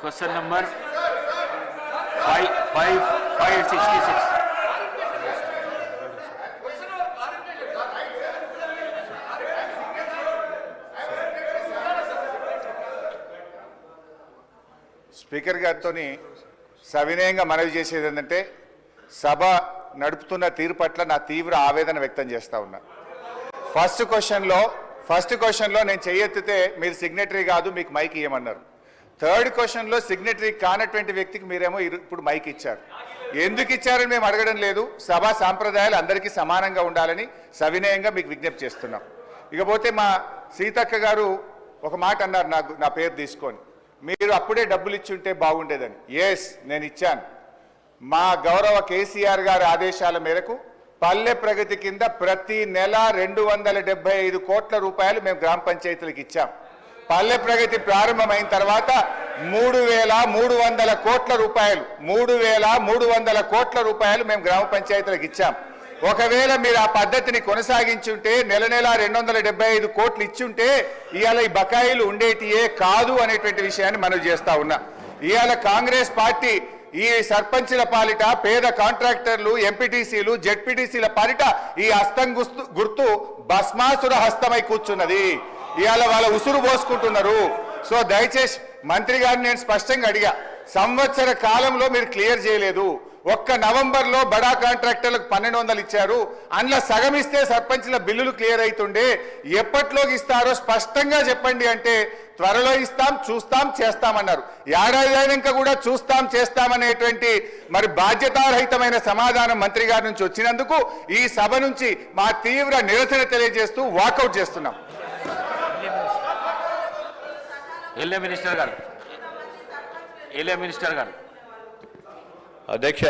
Question number 566. Speaker గారితో సవినయంగా మనవి చేసేది ఏంటంటే సభ నడుపుతున్న తీరు పట్ల నా తీవ్ర ఆవేదన వ్యక్తం చేస్తా ఉన్నా. ఫస్ట్ క్వశ్చన్లో నేను చెయ్యెత్తితే మీరు సిగ్నేటరీ కాదు, మీకు మైక్ ఇవ్వమన్నారు. థర్డ్ క్వశ్చన్లో సిగ్నేటరీ కానటువంటి వ్యక్తికి మీరేమో ఇప్పుడు మైక్ ఇచ్చారు. ఎందుకు ఇచ్చారని మేము అడగడం లేదు. సభా సాంప్రదాయాలు అందరికీ సమానంగా ఉండాలని సవినయంగా మీకు విజ్ఞప్తి చేస్తున్నాం. ఇకపోతే మా సీతక్క గారు ఒక మాట అన్నారు, నా పేరు తీసుకొని, మీరు అప్పుడే డబ్బులు ఇచ్చి ఉంటే బాగుండేదని. ఎస్, నేను ఇచ్చాను. మా గౌరవ కేసీఆర్ గారి ఆదేశాల మేరకు పల్లె ప్రగతి కింద ప్రతి నెల 275 కోట్ల రూపాయలు మేము గ్రామ పంచాయతీలకు ఇచ్చాం. పల్లె ప్రగతి ప్రారంభమైన తర్వాత 3,300 కోట్ల రూపాయలు 3,300 కోట్ల రూపాయలు మేము గ్రామ పంచాయతీలకు ఇచ్చాం. ఒకవేళ మీరు ఆ పద్ధతిని కొనసాగించుంటే నెల 275 కోట్లు ఇచ్చుంటే ఇవాళ ఈ బకాయిలు ఉండేటియే కాదు అనేటువంటి విషయాన్ని మనం చేస్తా ఉన్నా. ఇవాళ కాంగ్రెస్ పార్టీ ఈ సర్పంచుల పాలిట, పేద కాంట్రాక్టర్లు, ఎంపీటీసీలు, జెడ్పీటీసీల పాలిట ఈ హస్తం గుర్తు భస్మాసుర హస్తమై కూర్చున్నది. ఇవాళ వాళ్ళ ఉసురు పోసుకుంటున్నారు. సో దయచేసి మంత్రి గారిని నేను స్పష్టంగా అడిగా, సంవత్సర కాలంలో మీరు క్లియర్ చేయలేదు. ఒక్క నవంబర్లో బడా కాంట్రాక్టర్లకు 1,200 ఇచ్చారు. అందులో సగం ఇస్తే సర్పంచ్ల బిల్లులు క్లియర్ అవుతుండే. ఎప్పట్లోకి ఇస్తారో స్పష్టంగా చెప్పండి అంటే త్వరలో ఇస్తాం, చూస్తాం, చేస్తామన్నారు. ఏడాది అయినాక కూడా చూస్తాం, చేస్తామనేటువంటి మరి బాధ్యతారహితమైన సమాధానం మంత్రి గారి నుంచి వచ్చినందుకు ఈ సభ నుంచి మా తీవ్ర నిరసన తెలియజేస్తూ వాకౌట్ చేస్తున్నాం. మినిస్టర్ గారు అధ్యక్ష,